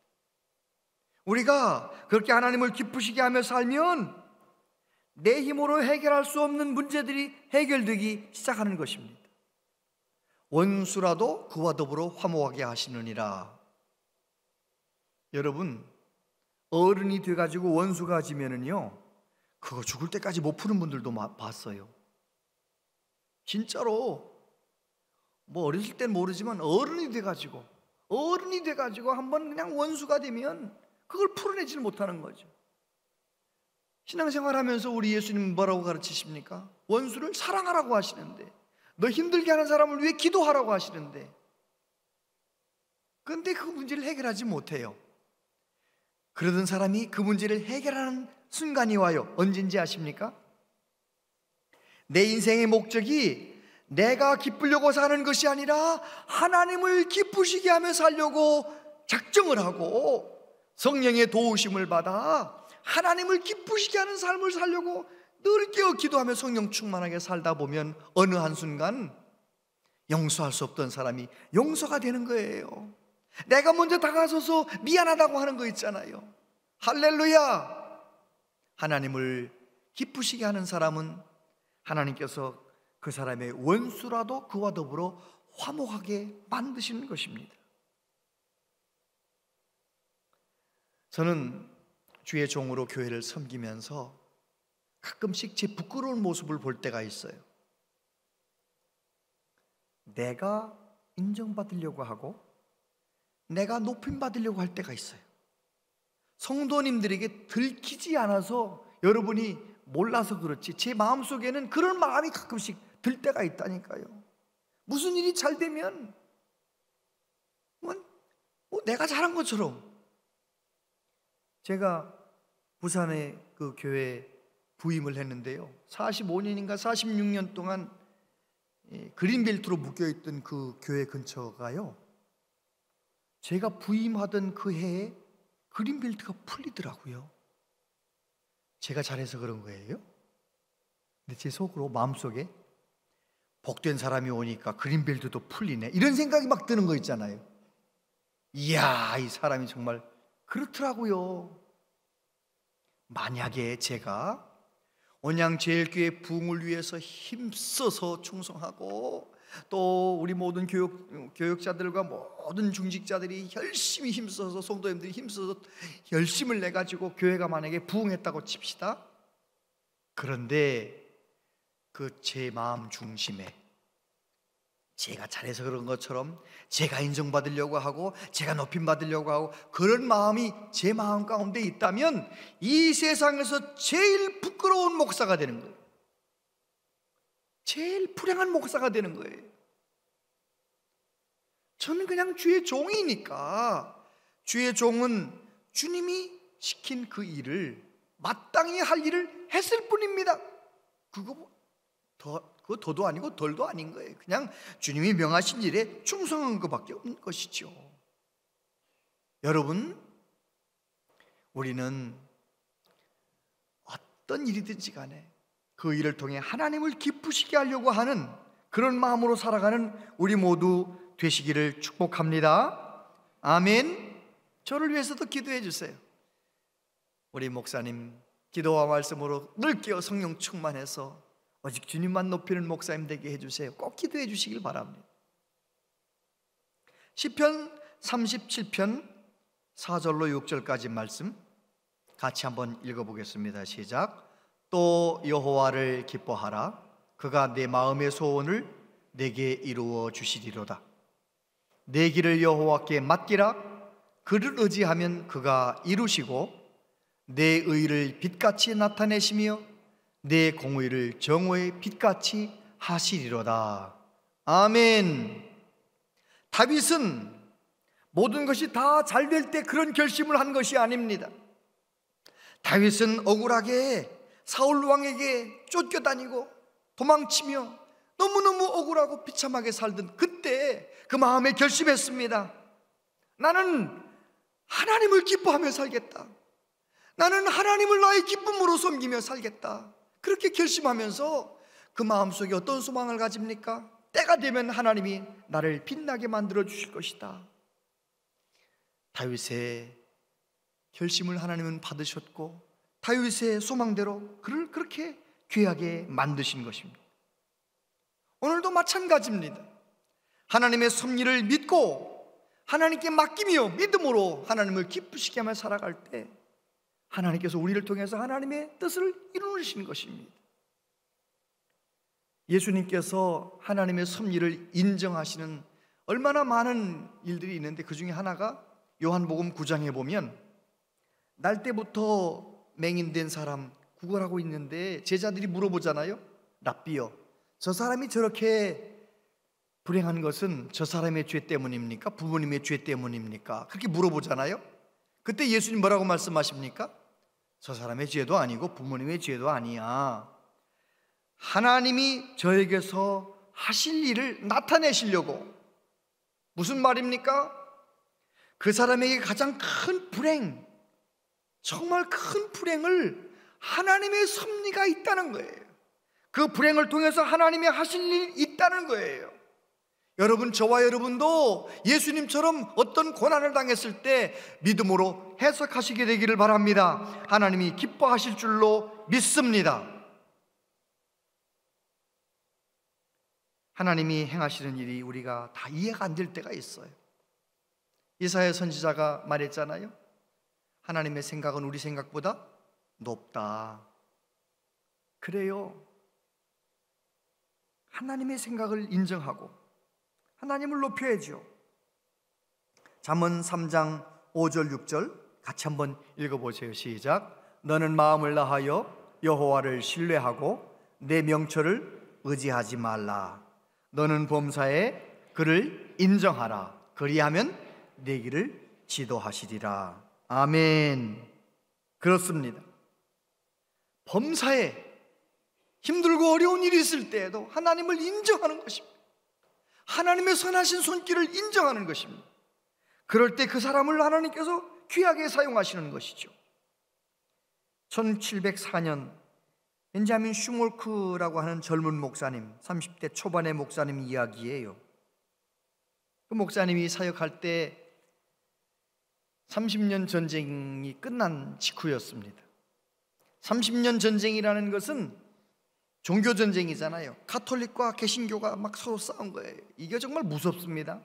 우리가 그렇게 하나님을 기쁘시게 하며 살면 내 힘으로 해결할 수 없는 문제들이 해결되기 시작하는 것입니다. 원수라도 그와 더불어 화목하게 하시느니라. 여러분, 어른이 돼가지고 원수가 지면은요, 그거 죽을 때까지 못 푸는 분들도 봤어요. 진짜로. 뭐 어렸을 땐 모르지만 어른이 돼가지고 한번 그냥 원수가 되면 그걸 풀어내지를 못하는 거죠. 신앙생활하면서 우리 예수님은 뭐라고 가르치십니까? 원수를 사랑하라고 하시는데, 너 힘들게 하는 사람을 위해 기도하라고 하시는데, 그런데 그 문제를 해결하지 못해요. 그러던 사람이 그 문제를 해결하는 순간이 와요. 언제인지 아십니까? 내 인생의 목적이 내가 기쁘려고 사는 것이 아니라 하나님을 기쁘시게 하며 살려고 작정을 하고 성령의 도우심을 받아 하나님을 기쁘시게 하는 삶을 살려고 늘 깨어 기도하며 성령 충만하게 살다 보면 어느 한순간 용서할 수 없던 사람이 용서가 되는 거예요. 내가 먼저 다가서서 미안하다고 하는 거 있잖아요. 할렐루야! 하나님을 기쁘시게 하는 사람은 하나님께서 그 사람의 원수라도 그와 더불어 화목하게 만드시는 것입니다. 저는 주의 종으로 교회를 섬기면서 가끔씩 제 부끄러운 모습을 볼 때가 있어요. 내가 인정받으려고 하고 내가 높임받으려고 할 때가 있어요. 성도님들에게 들키지 않아서 여러분이 몰라서 그렇지 제 마음속에는 그런 마음이 가끔씩 들 때가 있다니까요. 무슨 일이 잘 되면 내가 잘한 것처럼. 제가 부산의 그 교회에 부임을 했는데요, 45년인가 46년 동안 그린벨트로 묶여있던 그 교회 근처가요, 제가 부임하던 그 해에 그린벨트가 풀리더라고요. 제가 잘해서 그런 거예요? 근데 제 속으로, 마음속에 복된 사람이 오니까 그린벨트도 풀리네, 이런 생각이 막 드는 거 있잖아요. 이야, 이 사람이 정말 그렇더라고요. 만약에 제가 온양제일교회 부흥을 위해서 힘써서 충성하고 또 우리 모든 교육자들과 모든 중직자들이 열심히 힘써서, 성도님들이 힘써서 열심을 내가지고 교회가 만약에 부흥했다고 칩시다. 그런데 그 제 마음 중심에 제가 잘해서 그런 것처럼 제가 인정받으려고 하고 제가 높임받으려고 하고 그런 마음이 제 마음 가운데 있다면 이 세상에서 제일 부끄러운 목사가 되는 거예요. 제일 불행한 목사가 되는 거예요. 저는 그냥 주의 종이니까, 주의 종은 주님이 시킨 그 일을, 마땅히 할 일을 했을 뿐입니다. 그거 더도 아니고 덜도 아닌 거예요. 그냥 주님이 명하신 일에 충성한 것밖에 없는 것이죠. 여러분, 우리는 어떤 일이든지 간에 그 일을 통해 하나님을 기쁘시게 하려고 하는 그런 마음으로 살아가는 우리 모두 되시기를 축복합니다. 아멘. 저를 위해서도 기도해 주세요. 우리 목사님 기도와 말씀으로 늘 깨어 성령 충만해서 오직 주님만 높이는 목사님 되게 해주세요. 꼭 기도해 주시길 바랍니다. 시편 37편 4절로 6절까지 말씀 같이 한번 읽어보겠습니다. 시작. 또 여호와를 기뻐하라. 그가 내 마음의 소원을 내게 이루어 주시리로다. 내 길을 여호와께 맡기라. 그를 의지하면 그가 이루시고 내 의를 빛같이 나타내시며 내 공의를 정오의 빛같이 하시리로다. 아멘. 다윗은 모든 것이 다 잘 될 때 그런 결심을 한 것이 아닙니다. 다윗은 억울하게 사울 왕에게 쫓겨다니고 도망치며 너무너무 억울하고 비참하게 살던 그때 그 마음에 결심했습니다. 나는 하나님을 기뻐하며 살겠다. 나는 하나님을 나의 기쁨으로 섬기며 살겠다. 그렇게 결심하면서 그 마음속에 어떤 소망을 가집니까? 때가 되면 하나님이 나를 빛나게 만들어 주실 것이다. 다윗의 결심을 하나님은 받으셨고 다윗의 소망대로 그를 그렇게 귀하게 만드신 것입니다. 오늘도 마찬가지입니다. 하나님의 섭리를 믿고 하나님께 맡기며 믿음으로 하나님을 기쁘시게 하며 살아갈 때 하나님께서 우리를 통해서 하나님의 뜻을 이루시는 것입니다. 예수님께서 하나님의 섭리를 인정하시는 얼마나 많은 일들이 있는데 그 중에 하나가 요한복음 9장에 보면 날 때부터 맹인된 사람 구걸하고 있는데 제자들이 물어보잖아요. 랍비여, 저 사람이 저렇게 불행한 것은 저 사람의 죄 때문입니까? 부모님의 죄 때문입니까? 그렇게 물어보잖아요. 그때 예수님 뭐라고 말씀하십니까? 저 사람의 죄도 아니고 부모님의 죄도 아니야. 하나님이 저에게서 하실 일을 나타내시려고. 무슨 말입니까? 그 사람에게 가장 큰 불행, 정말 큰 불행을 하나님의 섭리가 있다는 거예요. 그 불행을 통해서 하나님이 하실 일이 있다는 거예요. 여러분, 저와 여러분도 예수님처럼 어떤 고난을 당했을 때 믿음으로 해석하시게 되기를 바랍니다. 하나님이 기뻐하실 줄로 믿습니다. 하나님이 행하시는 일이 우리가 다 이해가 안 될 때가 있어요. 이사야 선지자가 말했잖아요. 하나님의 생각은 우리 생각보다 높다. 그래요. 하나님의 생각을 인정하고 하나님을 높여야죠. 잠언 3장 5절 6절 같이 한번 읽어보세요. 시작. 너는 마음을 다하여 여호와를 신뢰하고 내 명철을 의지하지 말라. 너는 범사에 그를 인정하라. 그리하면 내 길을 지도하시리라. 아멘. 그렇습니다. 범사에 힘들고 어려운 일이 있을 때에도 하나님을 인정하는 것입니다. 하나님의 선하신 손길을 인정하는 것입니다. 그럴 때 그 사람을 하나님께서 귀하게 사용하시는 것이죠. 1704년 벤자민 슈몰크라고 하는 젊은 목사님, 30대 초반의 목사님 이야기예요. 그 목사님이 사역할 때 30년 전쟁이 끝난 직후였습니다. 30년 전쟁이라는 것은 종교 전쟁이잖아요. 가톨릭과 개신교가 막 서로 싸운 거예요. 이게 정말 무섭습니다.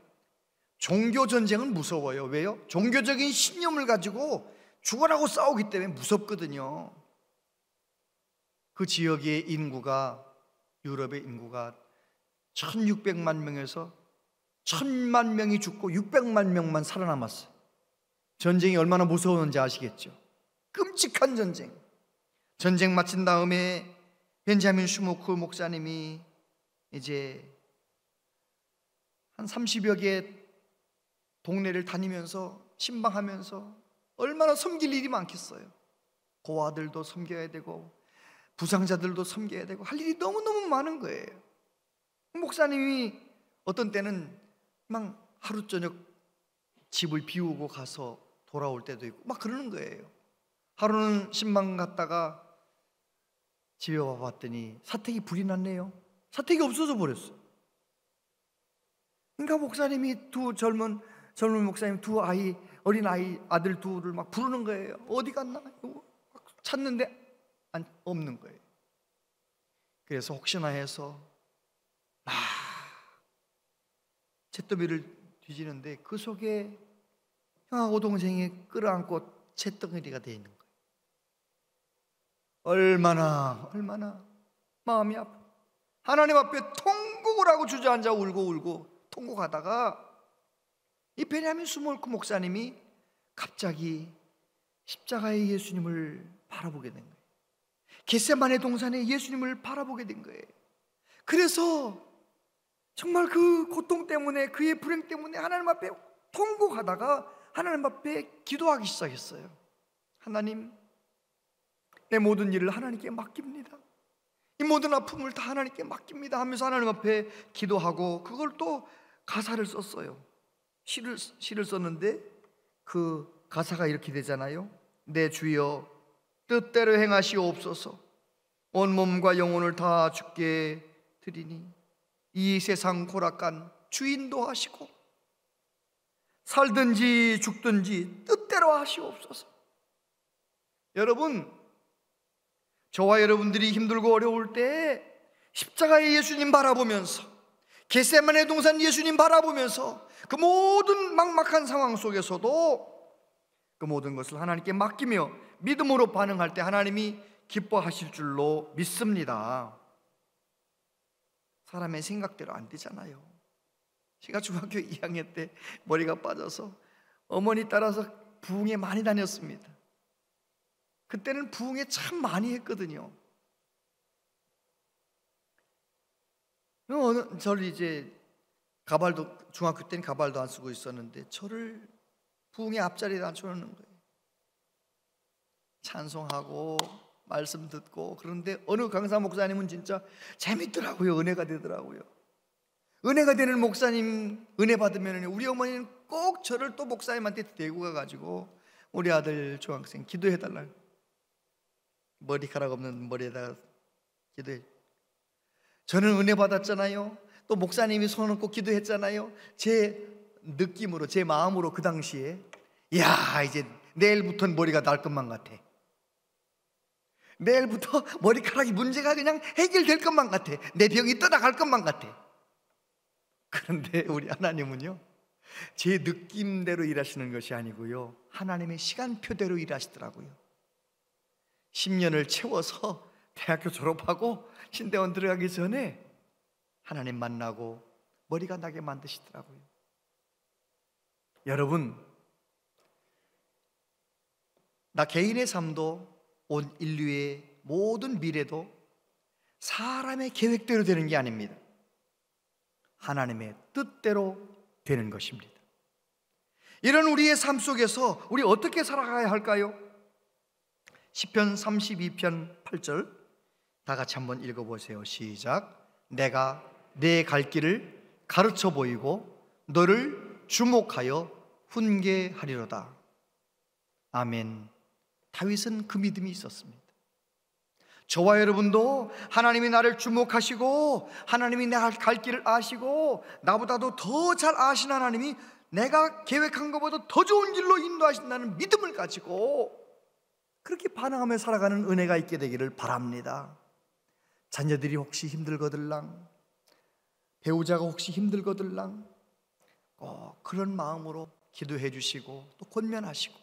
종교 전쟁은 무서워요. 왜요? 종교적인 신념을 가지고 죽어라고 싸우기 때문에 무섭거든요. 그 지역의 인구가, 유럽의 인구가 1600만 명에서 1000만 명이 죽고 600만 명만 살아남았어요. 전쟁이 얼마나 무서웠는지 아시겠죠? 끔찍한 전쟁. 전쟁 마친 다음에 벤자민 슈모크 목사님이 이제 한 30여 개 동네를 다니면서 신방하면서 얼마나 섬길 일이 많겠어요. 고아들도 섬겨야 되고 부상자들도 섬겨야 되고 할 일이 너무너무 많은 거예요. 목사님이 어떤 때는 막 하루 저녁 집을 비우고 가서 돌아올 때도 있고 막 그러는 거예요. 하루는 신방 갔다가 집에 와봤더니 사택이 불이 났네요. 사택이 없어져 버렸어. 그러니까 목사님이 젊은 목사님 어린 아들 둘을 막 부르는 거예요. 어디 갔나? 찾는데 없는 거예요. 그래서 혹시나 해서 잿더미를 뒤지는데 그 속에 형하고 동생이 끌어안고 잿더미가 되어 있는 거예요. 얼마나 마음이 아파. 하나님 앞에 통곡을 하고 주저앉아 울고 통곡하다가 이 베냐민 슈몰크 목사님이 갑자기 십자가의 예수님을 바라보게 된 거예요. 겟세마네 동산에 예수님을 바라보게 된 거예요. 그래서 정말 그 고통 때문에, 그의 불행 때문에 하나님 앞에 통곡하다가 하나님 앞에 기도하기 시작했어요. 하나님, 내 모든 일을 하나님께 맡깁니다. 이 모든 아픔을 다 하나님께 맡깁니다 하면서 하나님 앞에 기도하고, 그걸 또 가사를 썼어요. 시를 썼는데 그 가사가 이렇게 되잖아요. 내 주여 뜻대로 행하시옵소서. 온 몸과 영혼을 다 주께 드리니 이 세상 고락간 주인도 하시고 살든지 죽든지 뜻대로 하시옵소서. 여러분, 저와 여러분들이 힘들고 어려울 때 십자가의 예수님 바라보면서, 겟세마네 동산 예수님 바라보면서 그 모든 막막한 상황 속에서도 그 모든 것을 하나님께 맡기며 믿음으로 반응할 때 하나님이 기뻐하실 줄로 믿습니다. 사람의 생각대로 안 되잖아요. 제가 중학교 2학년 때 머리가 빠져서 어머니 따라서 부흥회 많이 다녔습니다. 그때는 부흥회 참 많이 했거든요. 저를 이제 가발도, 중학교 때는 가발도 안 쓰고 있었는데 저를 부흥회 앞자리에 앉혀놓는 거예요. 찬송하고 말씀 듣고. 그런데 어느 강사 목사님은 진짜 재밌더라고요. 은혜가 되더라고요. 은혜가 되는 목사님 은혜 받으면 우리 어머니는 꼭 저를 또 목사님한테 데리고 가가지고 우리 아들 중학생 기도해달라, 머리카락 없는 머리에다가 기도해. 저는 은혜 받았잖아요. 또 목사님이 손 얹고 기도했잖아요. 제 느낌으로, 제 마음으로 그 당시에, 야, 이제 내일부터는 머리가 날 것만 같아. 내일부터 머리카락이 문제가 그냥 해결될 것만 같아. 내 병이 떠나갈 것만 같아. 그런데 우리 하나님은요, 제 느낌대로 일하시는 것이 아니고요, 하나님의 시간표대로 일하시더라고요. 10년을 채워서 대학교 졸업하고 신대원 들어가기 전에 하나님 만나고 머리가 나게 만드시더라고요. 여러분, 나 개인의 삶도 온 인류의 모든 미래도 사람의 계획대로 되는 게 아닙니다. 하나님의 뜻대로 되는 것입니다. 이런 우리의 삶 속에서 우리 어떻게 살아가야 할까요? 시편 32편 8절 다 같이 한번 읽어보세요. 시작. 내가 내 갈 길을 가르쳐 보이고 너를 주목하여 훈계하리로다. 아멘. 다윗은 그 믿음이 있었습니다. 저와 여러분도 하나님이 나를 주목하시고 하나님이 내 갈 길을 아시고 나보다도 더 잘 아신 하나님이 내가 계획한 것보다 더 좋은 길로 인도하신다는 믿음을 가지고 그렇게 반응하며 살아가는 은혜가 있게 되기를 바랍니다. 자녀들이 혹시 힘들거들랑, 배우자가 혹시 힘들거들랑 그런 마음으로 기도해 주시고 또 권면하시고,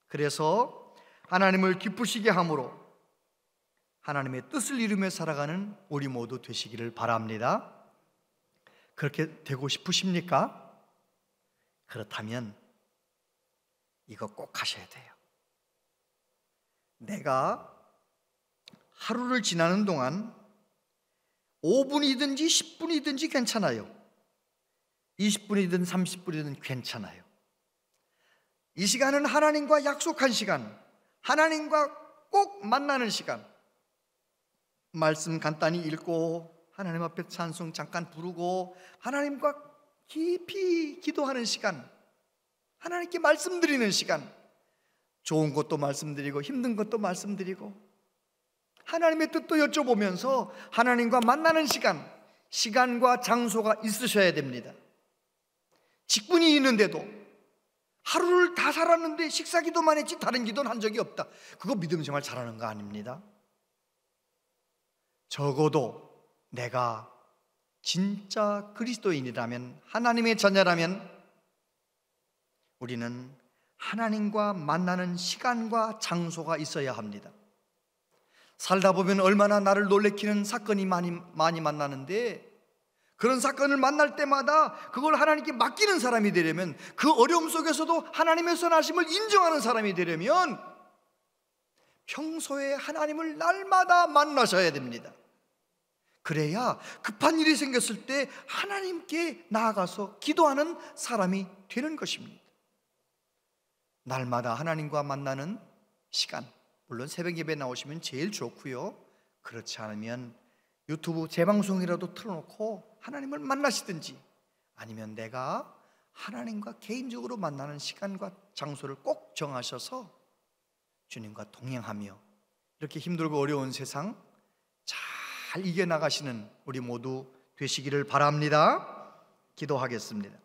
그래서 하나님을 기쁘시게 함으로 하나님의 뜻을 이루며 살아가는 우리 모두 되시기를 바랍니다. 그렇게 되고 싶으십니까? 그렇다면 이거 꼭 하셔야 돼요. 내가 하루를 지나는 동안 5분이든지 10분이든지 괜찮아요. 20분이든 30분이든 괜찮아요. 이 시간은 하나님과 약속한 시간, 하나님과 꼭 만나는 시간. 말씀 간단히 읽고 하나님 앞에 찬송 잠깐 부르고 하나님과 깊이 기도하는 시간, 하나님께 말씀드리는 시간. 좋은 것도 말씀드리고 힘든 것도 말씀드리고 하나님의 뜻도 여쭤보면서 하나님과 만나는 시간, 시간과 장소가 있으셔야 됩니다. 직분이 있는데도 하루를 다 살았는데 식사 기도만 했지 다른 기도는 한 적이 없다. 그거 믿음 생활 잘하는 거 아닙니다. 적어도 내가 진짜 그리스도인이라면, 하나님의 자녀라면 우리는 하나님과 만나는 시간과 장소가 있어야 합니다. 살다 보면 얼마나 나를 놀래키는 사건이 많이 만나는데, 그런 사건을 만날 때마다 그걸 하나님께 맡기는 사람이 되려면, 그 어려움 속에서도 하나님의 선하심을 인정하는 사람이 되려면 평소에 하나님을 날마다 만나셔야 됩니다. 그래야 급한 일이 생겼을 때 하나님께 나아가서 기도하는 사람이 되는 것입니다. 날마다 하나님과 만나는 시간, 물론 새벽 예배 나오시면 제일 좋고요. 그렇지 않으면 유튜브 재방송이라도 틀어놓고 하나님을 만나시든지, 아니면 내가 하나님과 개인적으로 만나는 시간과 장소를 꼭 정하셔서 주님과 동행하며 이렇게 힘들고 어려운 세상 잘 이겨나가시는 우리 모두 되시기를 바랍니다. 기도하겠습니다.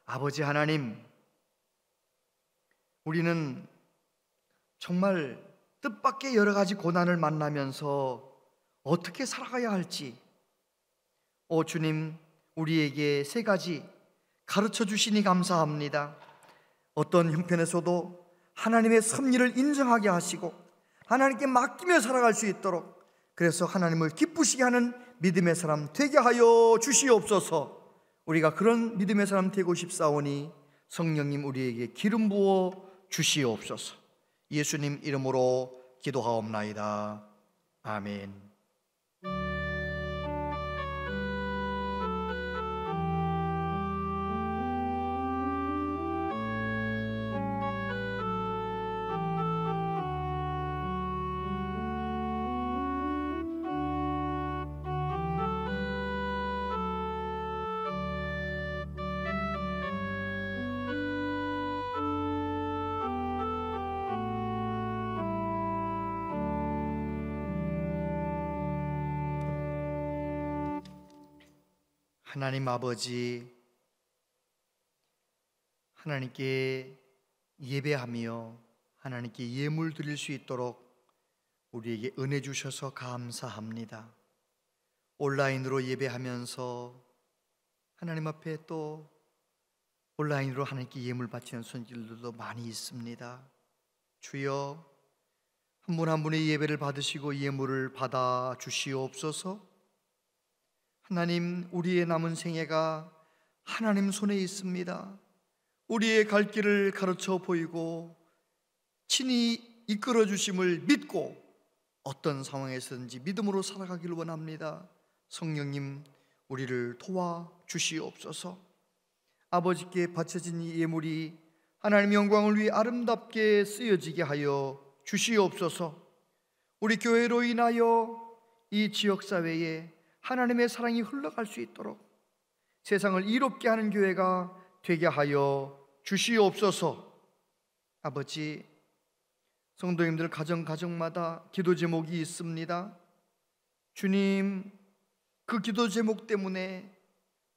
아버지 하나님, 우리는 정말 뜻밖의 여러 가지 고난을 만나면서 어떻게 살아가야 할지, 오 주님, 우리에게 세 가지 가르쳐 주시니 감사합니다. 어떤 형편에서도 하나님의 섭리를 인정하게 하시고 하나님께 맡기며 살아갈 수 있도록, 그래서 하나님을 기쁘시게 하는 믿음의 사람 되게 하여 주시옵소서. 우리가 그런 믿음의 사람 되고 싶사오니 성령님 우리에게 기름 부어 주시옵소서. 예수님 이름으로 기도하옵나이다. 아멘. 하나님 아버지, 하나님께 예배하며 하나님께 예물 드릴 수 있도록 우리에게 은혜 주셔서 감사합니다. 온라인으로 예배하면서 하나님 앞에 또 온라인으로 하나님께 예물 바치는 손길들도 많이 있습니다. 주여, 한 분 한 분의 예배를 받으시고 예물을 받아 주시옵소서. 하나님, 우리의 남은 생애가 하나님 손에 있습니다. 우리의 갈 길을 가르쳐 보이고 친히 이끌어 주심을 믿고 어떤 상황에서든지 믿음으로 살아가기를 원합니다. 성령님, 우리를 도와 주시옵소서. 아버지께 바쳐진 이 예물이 하나님의 영광을 위해 아름답게 쓰여지게 하여 주시옵소서. 우리 교회로 인하여 이 지역사회에 하나님의 사랑이 흘러갈 수 있도록 세상을 이롭게 하는 교회가 되게 하여 주시옵소서. 아버지, 성도님들 가정마다 기도 제목이 있습니다. 주님, 그 기도 제목 때문에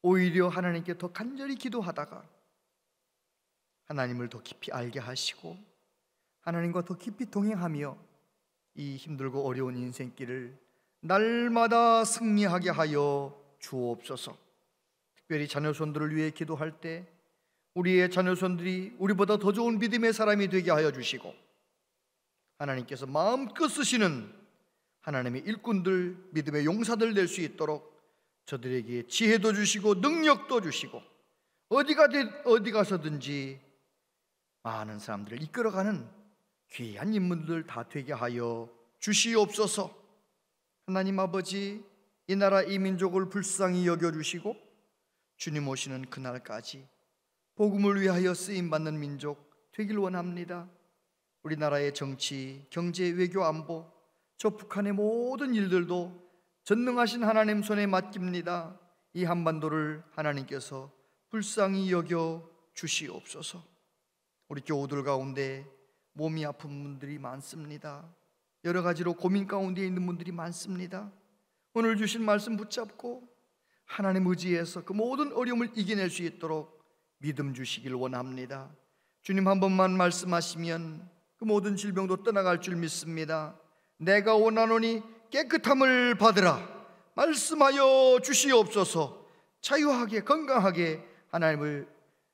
오히려 하나님께 더 간절히 기도하다가 하나님을 더 깊이 알게 하시고 하나님과 더 깊이 동행하며 이 힘들고 어려운 인생길을 날마다 승리하게 하여 주옵소서. 특별히 자녀손들을 위해 기도할 때 우리의 자녀손들이 우리보다 더 좋은 믿음의 사람이 되게 하여 주시고 하나님께서 마음껏 쓰시는 하나님의 일꾼들, 믿음의 용사들 될 수 있도록 저들에게 지혜도 주시고 능력도 주시고 어디 가서든지 많은 사람들을 이끌어가는 귀한 인물들 다 되게 하여 주시옵소서. 하나님 아버지, 이 나라 이 민족을 불쌍히 여겨주시고 주님 오시는 그날까지 복음을 위하여 쓰임받는 민족 되길 원합니다. 우리나라의 정치, 경제, 외교, 안보, 저 북한의 모든 일들도 전능하신 하나님 손에 맡깁니다. 이 한반도를 하나님께서 불쌍히 여겨 주시옵소서. 우리 교우들 가운데 몸이 아픈 분들이 많습니다. 여러 가지로 고민 가운데 있는 분들이 많습니다. 오늘 주신 말씀 붙잡고 하나님 의지해서 그 모든 어려움을 이겨낼 수 있도록 믿음 주시길 원합니다. 주님 한 번만 말씀하시면 그 모든 질병도 떠나갈 줄 믿습니다. 내가 원하노니 깨끗함을 받으라 말씀하여 주시옵소서. 자유하게 건강하게 하나님을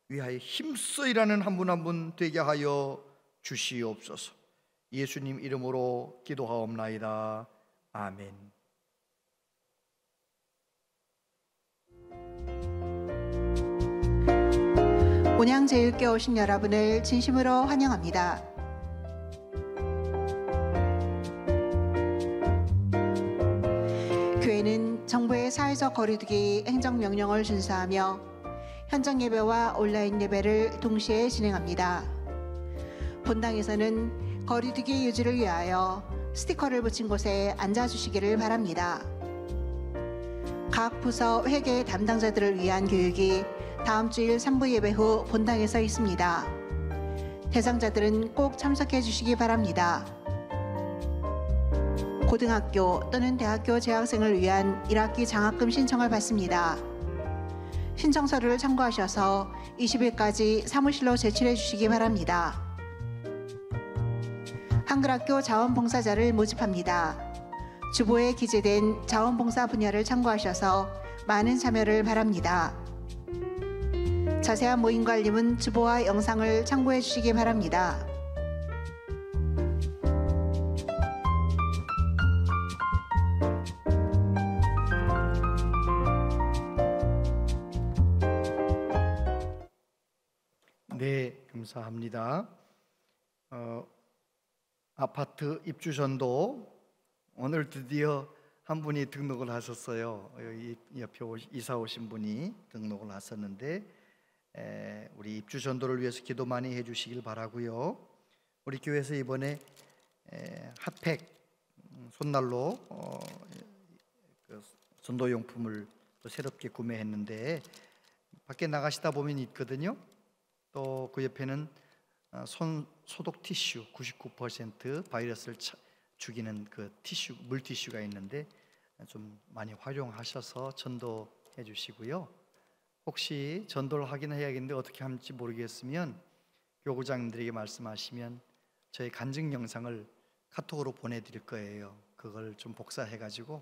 위하여 힘써 일하는 한 분 한 분 되게 하여 주시옵소서. 예수님 이름으로 기도하옵나이다. 아멘. 온양제일교회 오신 여러분을 진심으로 환영합니다. 교회는 정부의 사회적 거리두기 행정명령을 준수하며 현장 예배와 온라인 예배를 동시에 진행합니다. 본당에서는 거리두기 유지를 위하여 스티커를 붙인 곳에 앉아주시기를 바랍니다. 각 부서 회계 담당자들을 위한 교육이 다음 주일 3부 예배 후 본당에서 있습니다. 대상자들은 꼭 참석해 주시기 바랍니다. 고등학교 또는 대학교 재학생을 위한 1학기 장학금 신청을 받습니다. 신청서를 참고하셔서 20일까지 사무실로 제출해 주시기 바랍니다. 한글학교 자원봉사자를 모집합니다. 주보에 기재된 자원봉사 분야를 참고하셔서 많은 참여를 바랍니다. 자세한 모임과 알림은 주보와 영상을 참고해 주시기 바랍니다. 네, 감사합니다. 아파트 입주 전도 오늘 드디어 한 분이 등록을 하셨어요. 여기 옆에 이사 오신 분이 등록을 하셨는데 우리 입주 전도를 위해서 기도 많이 해주시길 바라고요. 우리 교회에서 이번에 핫팩 손난로 그 전도용품을 또 새롭게 구매했는데 밖에 나가시다 보면 있거든요. 또 그 옆에는 손 소독 티슈 99% 바이러스를 죽이는 그 티슈 물티슈가 있는데 좀 많이 활용하셔서 전도해 주시고요. 혹시 전도를 하긴 해야겠는데 어떻게 하는지 모르겠으면 교구장님들에게 말씀하시면 저희 간증 영상을 카톡으로 보내드릴 거예요. 그걸 좀 복사해 가지고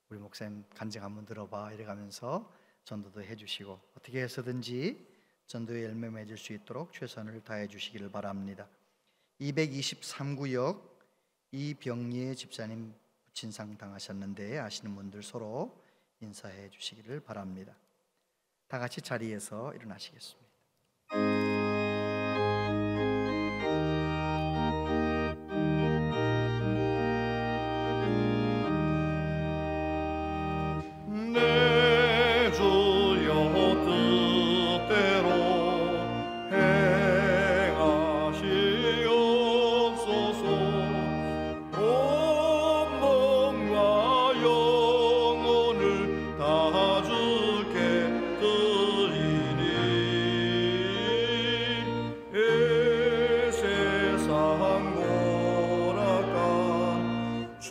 우리 목사님 간증 한번 들어봐 이래가면서 전도도 해주시고 어떻게 해서든지 전도에 열매 맺을 수 있도록 최선을 다해 주시기를 바랍니다. 223구역 이병예 집사님 진상 당하셨는데 아시는 분들 서로 인사해 주시기를 바랍니다. 다 같이 자리에서 일어나시겠습니다. 내 주여 뜻대로 행하시옵소서. 온 몸과 영혼을 다 주께 드리니 세상 몰아가 주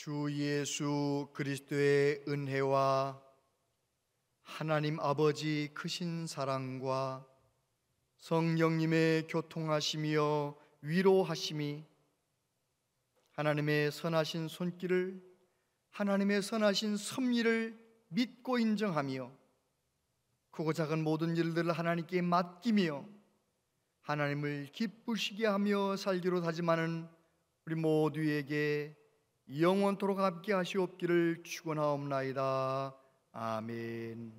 주 예수 그리스도의 은혜와 하나님 아버지 크신 사랑과 성령님의 교통하심이여 위로하심이 하나님의 선하신 손길을, 하나님의 선하신 섭리를 믿고 인정하며 크고 작은 모든 일들을 하나님께 맡기며 하나님을 기쁘시게 하며 살기로 다짐하는 우리 모두에게 영원토록 함께 하시옵기를 축원하옵나이다. 아멘.